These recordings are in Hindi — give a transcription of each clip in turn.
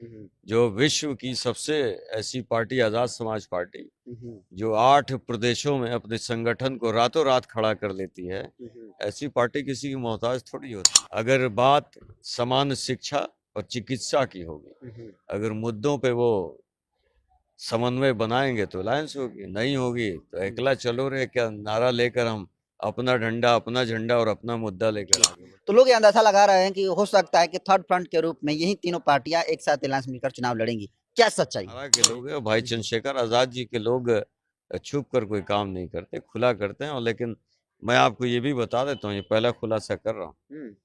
जो विश्व की सबसे ऐसी पार्टी आजाद समाज पार्टी जो 8 प्रदेशों में अपने संगठन को रातों रात खड़ा कर लेती है, ऐसी पार्टी किसी की मोहताज थोड़ी होती। अगर बात समान शिक्षा और चिकित्सा की होगी, अगर मुद्दों पे वो समन्वय बनाएंगे तो अलायंस होगी, नहीं होगी तो अकेला चलो रे क्या नारा लेकर हम अपना झंडा और अपना मुद्दा लेकर आगे बढ़ें। तो लोग ये अंदाजा लगा रहे हैं कि हो सकता है कि थर्ड फ्रंट के रूप में यही तीनों पार्टियां एक साथ अलायंस मिलकर चुनाव लड़ेंगी। क्या सच्चाई है? के लोग हैं, भाई चंद्रशेखर आजाद जी के लोग छुप कर कोई काम नहीं करते, खुला करते हैं। और लेकिन मैं आपको ये भी बता देता हूँ, ये पहला खुलासा कर रहा हूँ,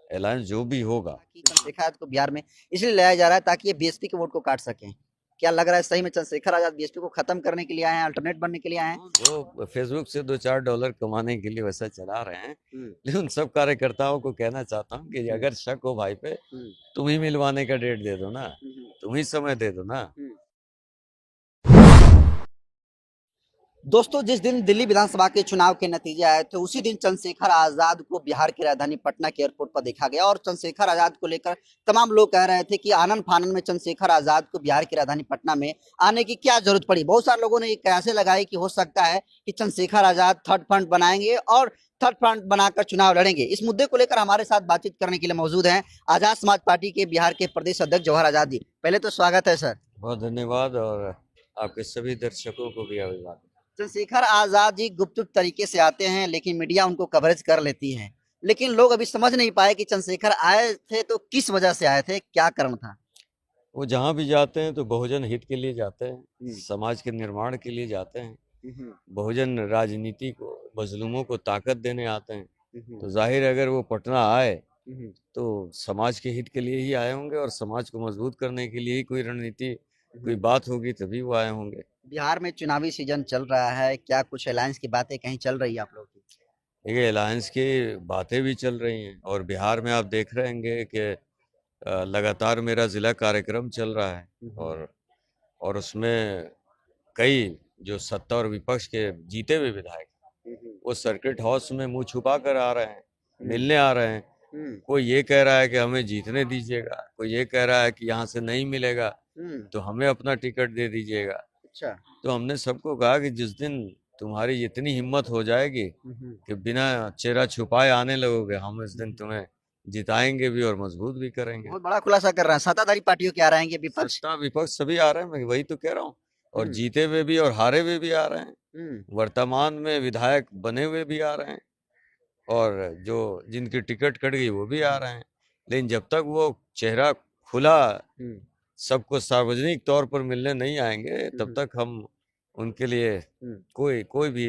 अलायंस जो भी होगा कि चंद्रशेखर आजाद को बिहार में इसलिए लाया जा रहा है ताकि ये बीएसपी के वोट को काट सकें। क्या लग रहा है सही में चंद्रशेखर आजाद बीएसपी को खत्म करने के लिए आए हैं, अल्टरनेट बनने के लिए आए हैं? वो फेसबुक से $2-4 कमाने के लिए वैसा चला रहे हैं। लेकिन उन सब कार्यकर्ताओं को कहना चाहता हूँ कि अगर शक हो भाई पे, तुम ही मिलवाने का डेट दे दो ना, तुम ही समय दे दो ना। दोस्तों, जिस दिन दिल्ली विधानसभा के चुनाव के नतीजे आए थे उसी दिन चंद्रशेखर आजाद को बिहार की राजधानी पटना के एयरपोर्ट पर देखा गया और चंद्रशेखर आजाद को लेकर तमाम लोग कह रहे थे कि आनन फानन में चंद्रशेखर आजाद को बिहार की राजधानी पटना में आने की क्या जरूरत पड़ी। बहुत सारे लोगों ने ये कैसे लगाई कि हो सकता है कि चंद्रशेखर आजाद थर्ड फ्रंट बनाएंगे और थर्ड फ्रंट बनाकर चुनाव लड़ेंगे। इस मुद्दे को लेकर हमारे साथ बातचीत करने के लिए मौजूद हैं आजाद समाज पार्टी के बिहार के प्रदेश अध्यक्ष जवाहर आजाद जी। पहले तो स्वागत है सर। बहुत धन्यवाद और आपके सभी दर्शकों को भी अभिवादन। चंद्रशेखर आजाद जी गुप्त तरीके से आते हैं लेकिन मीडिया उनको कवरेज कर लेती है, लेकिन लोग अभी समझ नहीं पाए कि चंद्रशेखर आए थे तो किस वजह से आए थे, क्या कारण था? वो जहाँ भी जाते हैं तो बहुजन हित के लिए जाते हैं, समाज के निर्माण के लिए जाते हैं, बहुजन राजनीति को मजलूमों को ताकत देने आते हैं। तो जाहिर है अगर वो पटना आए तो समाज के हित के लिए ही आए होंगे और समाज को मजबूत करने के लिए ही कोई रणनीति कोई बात होगी तभी वो आए होंगे। बिहार में चुनावी सीजन चल रहा है, क्या कुछ अलायंस की बातें कहीं चल रही है आप लोगों की? देखिए अलायंस की बातें भी चल रही हैं और बिहार में आप देख रहे होंगे कि लगातार मेरा जिला कार्यक्रम चल रहा है और उसमें कई जो सत्ता और विपक्ष के जीते हुए विधायक वो सर्किट हाउस में मुंह छुपा कर आ रहे हैं, मिलने आ रहे हैं। कोई ये कह रहा है कि हमें जीतने दीजिएगा, कोई ये कह रहा है कि यहाँ से नहीं मिलेगा तो हमें अपना टिकट दे दीजिएगा। अच्छा। तो हमने सबको कहा कि जिस दिन तुम्हारी इतनी हिम्मत हो जाएगी कि बिना चेहरा छुपाए आने लगोगे, हम इस दिन तुम्हें जिताएंगे भी और मजबूत भी करेंगे। बहुत बड़ा खुलासा कर रहे हैं, सत्ताधारी पार्टियों के आ रहे हैं, विपक्ष सत्ता विपक्ष सभी आ रहे हैं, मैं वही तो कह रहा हूँ। और जीते हुए भी और हारे हुए भी आ रहे हैं, वर्तमान में विधायक बने हुए भी आ रहे हैं और जो जिनकी टिकट कट गई वो भी आ रहे हैं। लेकिन जब तक वो चेहरा खुला सबको सार्वजनिक तौर पर मिलने नहीं आएंगे तब तक हम उनके लिए कोई भी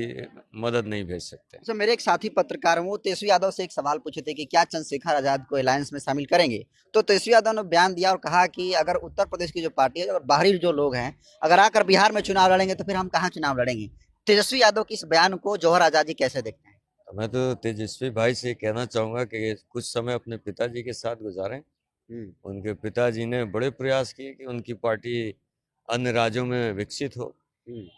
मदद नहीं भेज सकते। अच्छा, मेरे एक साथी पत्रकार हैं, वो तेजस्वी यादव से एक सवाल पूछे थे कि क्या चंद्रशेखर आजाद को अलायंस में शामिल करेंगे, तो तेजस्वी यादव ने बयान दिया और कहा कि अगर उत्तर प्रदेश की जो पार्टी है और बाहरी जो लोग हैं अगर आकर बिहार में चुनाव लड़ेंगे तो फिर हम कहाँ चुनाव लड़ेंगे। तेजस्वी यादव की इस बयान को जवाहर आजाद जी कैसे देखते हैं? मैं तो तेजस्वी भाई से कहना चाहूंगा कि कुछ समय अपने पिताजी के साथ गुजारें। उनके पिताजी ने बड़े प्रयास किए कि उनकी पार्टी अन्य राज्यों में विकसित हो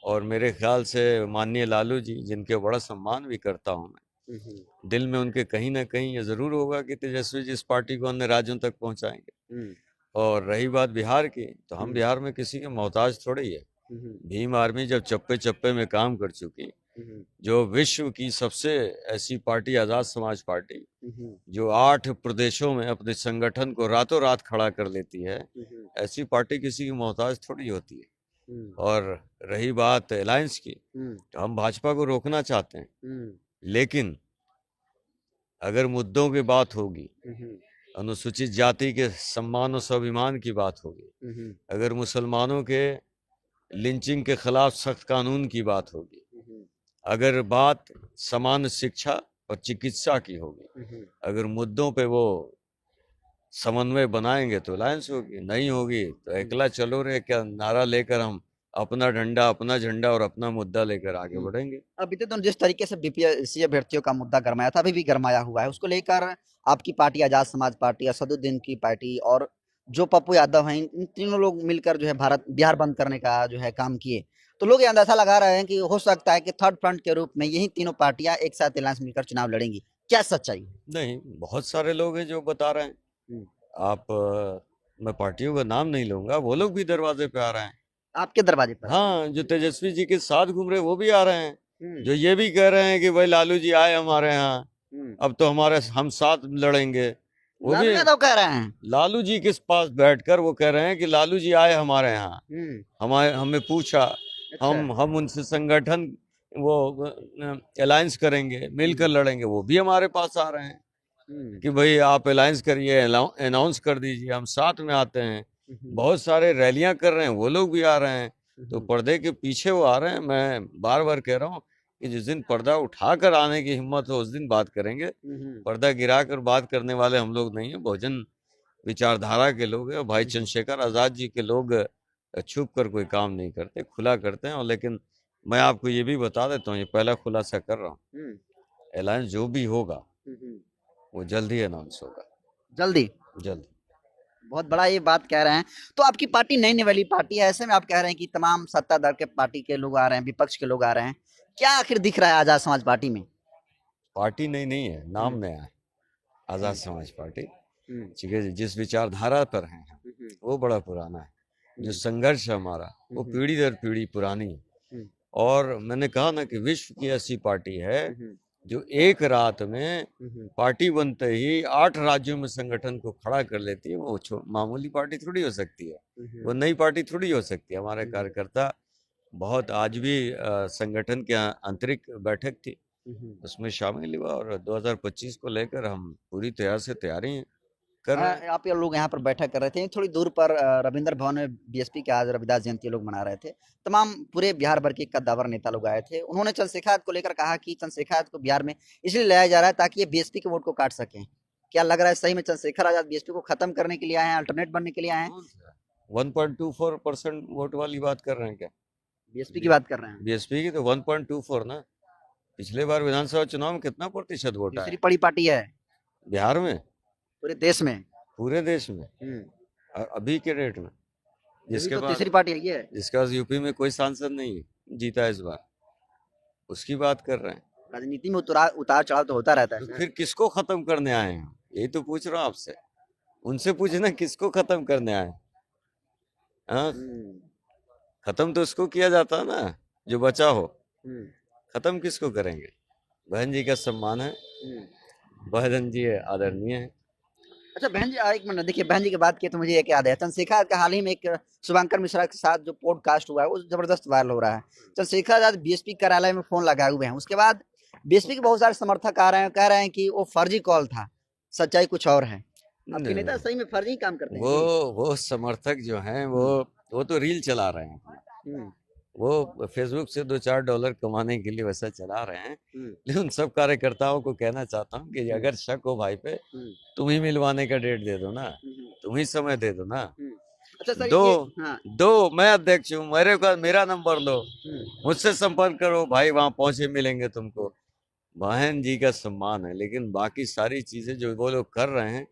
और मेरे ख्याल से माननीय लालू जी, जिनके बड़ा सम्मान भी करता हूं मैं, दिल में उनके कहीं ना कहीं ये जरूर होगा कि तेजस्वी जी इस पार्टी को अन्य राज्यों तक पहुंचाएंगे। और रही बात बिहार की, तो हम बिहार में किसी के मोहताज थोड़े ही है। भीम आर्मी जब चप्पे चप्पे में काम कर चुकी, जो विश्व की सबसे ऐसी पार्टी आजाद समाज पार्टी जो 8 प्रदेशों में अपने संगठन को रातों रात खड़ा कर लेती है, ऐसी पार्टी किसी की मोहताज थोड़ी होती है। और रही बात अलायंस की, तो हम भाजपा को रोकना चाहते हैं, लेकिन अगर मुद्दों की बात होगी, अनुसूचित जाति के सम्मान और स्वाभिमान की बात होगी, अगर मुसलमानों के लिंचिंग के खिलाफ सख्त कानून की बात होगी, अगर बात समान शिक्षा और चिकित्सा की होगी, अगर मुद्दों पे वो समन्वय बनाएंगे तो अलायंस होगी, नहीं होगी तो अकेला चलो रे क्या नारा लेकर हम अपना झंडा और अपना मुद्दा लेकर आगे बढ़ेंगे। अभी तो जिस तरीके से बीपीएससी अभ्यर्थियों का मुद्दा गरमाया था, अभी भी गरमाया हुआ है, उसको लेकर आपकी पार्टी आजाद समाज पार्टी, असदुद्दीन की पार्टी और जो पप्पू यादव हैं, इन तीनों लोग मिलकर जो है भारत बिहार बंद करने का जो है काम किए। तो लोग ये अंदाजा लगा रहे हैं कि हो सकता है कि थर्ड फ्रंट के रूप में यही तीनों पार्टियां एक साथ अलायंस मिलकर चुनाव लड़ेंगी। क्या सच्चाई है? नहीं, बहुत सारे लोग हैं जो बता रहे हैं। आप मैं पार्टियों का नाम नहीं लूंगा, वो लोग भी दरवाजे पे आ रहे हैं। आपके दरवाजे पर? हाँ, जो तेजस्वी जी के साथ घूम रहे वो भी आ रहे हैं, जो ये भी कह रहे हैं कि भाई लालू जी आए हमारे यहाँ, अब तो हम साथ लड़ेंगे, वो लालू भी यादव कह रहे हैं। लालू जी के पास बैठकर वो कह रहे हैं कि लालू जी आए हमारे यहाँ, हमें पूछा, हम उनसे संगठन वो अलायंस करेंगे, मिलकर लड़ेंगे, वो भी हमारे पास आ रहे हैं कि भाई आप अलायंस करिए, अनाउंस कर दीजिए, हम साथ में आते हैं। बहुत सारे रैलियां कर रहे हैं, वो लोग भी आ रहे हैं, तो पर्दे के पीछे वो आ रहे हैं। मैं बार बार कह रहा हूँ कि जिस दिन पर्दा उठाकर आने की हिम्मत हो उस दिन बात करेंगे, पर्दा गिराकर बात करने वाले हम लोग नहीं है, बहुजन विचारधारा के लोग हैं। भाई चंद्रशेखर आजाद जी के लोग छुप कर कोई काम नहीं करते, खुला करते हैं। और लेकिन मैं आपको ये भी बता देता हूँ, ये पहला खुलासा कर रहा हूँ, अलायंस जो भी होगा वो जल्द ही अनाउंस होगा, जल्दी। जल्द। बहुत बड़ा ये बात कह रहे हैं। तो आपकी पार्टी नई निवाली पार्टी है, ऐसे में आप कह रहे हैं कि तमाम सत्ताधार के पार्टी के लोग आ रहे हैं, विपक्ष के लोग आ रहे हैं, क्या आखिर दिख रहा है आजाद समाज पार्टी में? पार्टी नई नहीं है, नाम नया है, आजाद समाज पार्टी। ठीक है, जिस विचारधारा पर है वो बड़ा पुराना है, जो संघर्ष है हमारा वो पीढ़ी दर पीढ़ी पुरानी है। और मैंने कहा ना कि विश्व की ऐसी पार्टी है जो एक रात में पार्टी बनते ही 8 राज्यों में संगठन को खड़ा कर लेती है। वो मामूली पार्टी थोड़ी हो सकती है, वो नई पार्टी थोड़ी हो सकती है। हमारे कार्यकर्ता बहुत, आज भी संगठन की आंतरिक बैठक थी, उसमें शामिल हुआ, और 2025 को लेकर हम पूरी तरह से तैयारी कर रहे हैं। आप ये लोग यहाँ पर बैठक कर रहे थे, थोड़ी दूर पर रविंद्र भवन में बीएसपी के आज रविदास जयंती लोग मना रहे थे, तमाम पूरे बिहार भर के कद्दावर नेता लोग आए थे। उन्होंने चंद्रशेखर आजाद को लेकर कहा कि चंद्रशेखर आजाद को बिहार में इसलिए लाया जा रहा है ताकि ये बीएसपी के वोट को काट सके। क्या लग रहा है सही में चंद्रशेखर आजाद बीएसपी को खत्म करने के लिए आए हैं, अल्टरनेट बनने के लिए आए हैं? 1.24% वोट वाली बात कर रहे हैं क्या? बीएसपी की बात कर रहे हैं? बीएसपी की तो 1.24 ना, पिछले बार विधानसभा चुनाव में कितना प्रतिशत वोट आया? दूसरी बड़ी पार्टी है बिहार में, पूरे देश में, पूरे देश में, और अभी के डेट में जिसके पास तीसरी पार्टी है, जिसके पास यूपी में कोई सांसद नहीं जीता इस बार, उसकी बात कर रहे हैं। राजनीति में उतार चढ़ाव तो होता रहता है। तो फिर किसको खत्म करने आए हैं? यही तो पूछ रहा हूँ आपसे, उनसे पूछना किसको खत्म करने आए? खत्म तो उसको किया जाता है ना जो बचा हो, खत्म किसको करेंगे? बहन जी का सम्मान है, बहन जी आदरणीय है। अच्छा बहन जी, एक मिनट देखिए, बहन जी की बात की तो मुझे एक याद है, चंद्रशेखर का हाल ही में एक शुभंकर मिश्रा के साथ जो पॉडकास्ट हुआ है वो जबरदस्त वायरल हो रहा है। चंद्रशेखर आजाद बीएसपी कार्यालय में फोन लगाए हुए हैं, उसके बाद बीएसपी के बहुत सारे समर्थक आ रहे हैं, कह रहे हैं कि वो फर्जी कॉल था, सच्चाई कुछ और है। आपके नेता सही में फर्जी काम करते हैं? वो समर्थक जो हैं वो तो रील चला रहे हैं, वो फेसबुक से $2-4 कमाने के लिए वैसा चला रहे हैं। लेकिन सब कार्यकर्ताओं को कहना चाहता हूँ कि अगर शक हो भाई पे, तुम ही मिलवाने का डेट दे दो ना, तुम ही समय दे दो ना। अच्छा दो मैं अध्यक्ष हूँ, मेरा नंबर लो, मुझसे संपर्क करो भाई, वहां पहुंचे मिलेंगे तुमको। बहन जी का सम्मान है, लेकिन बाकी सारी चीजें जो वो लोग कर रहे हैं,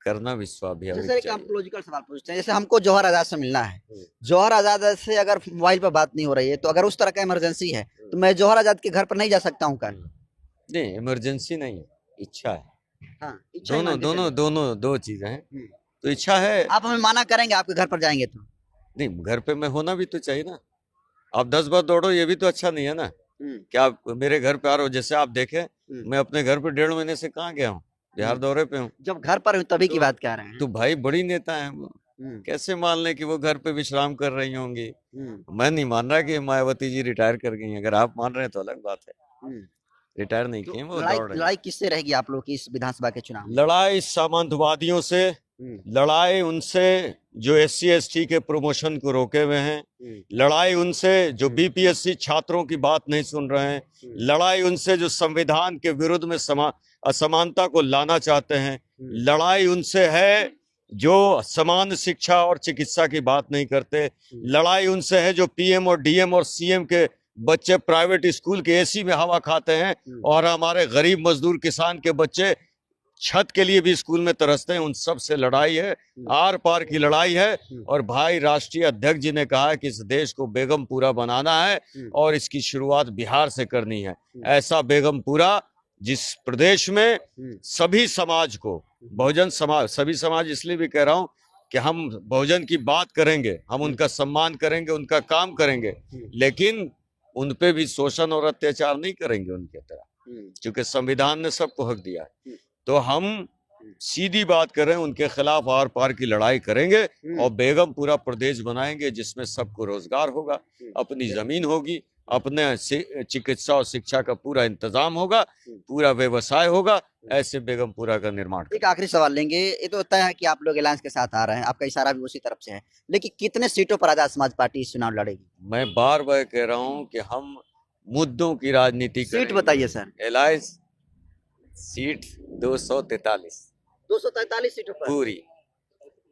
करना विश्वाभियान चाहिए। एक लॉजिकल सवाल पूछते हैं, जैसे हमको जौहर आजाद से मिलना है, जौहर आजाद से अगर मोबाइल पर बात नहीं हो रही है, तो अगर उस तरह का इमरजेंसी है तो मैं जौहर आजाद के घर पर नहीं जा सकता हूँ? नहीं, इमरजेंसी नहीं है, इच्छा है। हाँ, दोनों दो चीजें हैं। तो इच्छा है, आप हमें माना करेंगे आपके घर पर जाएंगे तो? नहीं, घर पे मैं होना भी तो चाहिए ना। आप 10 बार दौड़ो, ये भी तो अच्छा नहीं है ना। क्या आप मेरे घर पे आ रहे हो? जैसे आप देखे, मैं अपने घर पे 1.5 महीने से कहाँ गया हूँ, बिहार दौरे पे हूँ। जब घर पर हूँ तभी की बात कर रहे हैं। तो भाई बड़ी नेता है वो, कैसे मान ले कि वो घर पे विश्राम कर रही होंगी? मैं नहीं मान रहा कि मायावती जी रिटायर कर गई। अगर आप मान रहे हैं तो अलग बात है, रिटायर नहीं किए वो। लड़ाई किससे रहेगी आप लोग की इस विधानसभा के चुनाव? लड़ाई सामंतवादियों से, लड़ाई उनसे जो SC ST के प्रमोशन को रोके हुए हैं, लड़ाई उनसे जो BPSC छात्रों की बात नहीं सुन रहे हैं, लड़ाई उनसे जो संविधान के विरुद्ध में असमानता को लाना चाहते हैं, लड़ाई उनसे है जो समान शिक्षा और चिकित्सा की बात नहीं करते, लड़ाई उनसे है जो PM और DM और CM के बच्चे प्राइवेट स्कूल के AC में हवा खाते हैं, और हमारे गरीब मजदूर किसान के बच्चे छत के लिए भी स्कूल में तरसते हैं। उन सब से लड़ाई है, आर पार की लड़ाई है। और भाई राष्ट्रीय अध्यक्ष जी ने कहा है कि इस देश को बेगमपुरा बनाना है, और इसकी शुरुआत बिहार से करनी है। ऐसा बेगमपुरा जिस प्रदेश में सभी समाज को, बहुजन समाज, सभी समाज इसलिए भी कह रहा हूं कि हम बहुजन की बात करेंगे, हम उनका सम्मान करेंगे, उनका काम करेंगे, लेकिन उन पे भी शोषण और अत्याचार नहीं करेंगे उनके तरह, क्योंकि संविधान ने सबको हक दिया है। तो हम सीधी बात करें, उनके खिलाफ आर पार की लड़ाई करेंगे और बेगमपुरा प्रदेश बनाएंगे जिसमें सबको रोजगार होगा, अपनी जमीन होगी, अपने चिकित्सा और शिक्षा का पूरा इंतजाम होगा, पूरा व्यवसाय होगा। ऐसे बेगमपुरा का निर्माण। एक आखिरी सवाल लेंगे, ये तो होता है कि आप लोग अलायंस के साथ आ रहे हैं, आपका इशारा भी उसी तरफ से है, लेकिन कितने सीटों पर आजाद समाज पार्टी इस चुनाव लड़ेगी? मैं बार बार कह रहा हूं कि हम मुद्दों की राजनीति सीट बताइए सर। अलायंस सीट 243 सीटों पर पूरी।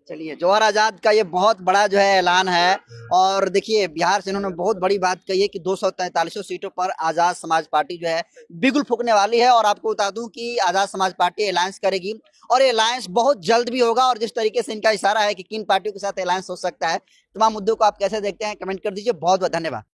चलिए, जौहर आजाद का ये बहुत बड़ा जो है ऐलान है, और देखिए बिहार से इन्होंने बहुत बड़ी बात कही है कि 243 सीटों पर आजाद समाज पार्टी जो है बिगुल फूकने वाली है। और आपको बता दूं कि आजाद समाज पार्टी अलायंस करेगी और ये अलायंस बहुत जल्द भी होगा। और जिस तरीके से इनका इशारा है कि किन पार्टियों के साथ अलायंस हो सकता है, तमाम मुद्दों को आप कैसे देखते हैं, कमेंट कर दीजिए। बहुत बहुत धन्यवाद।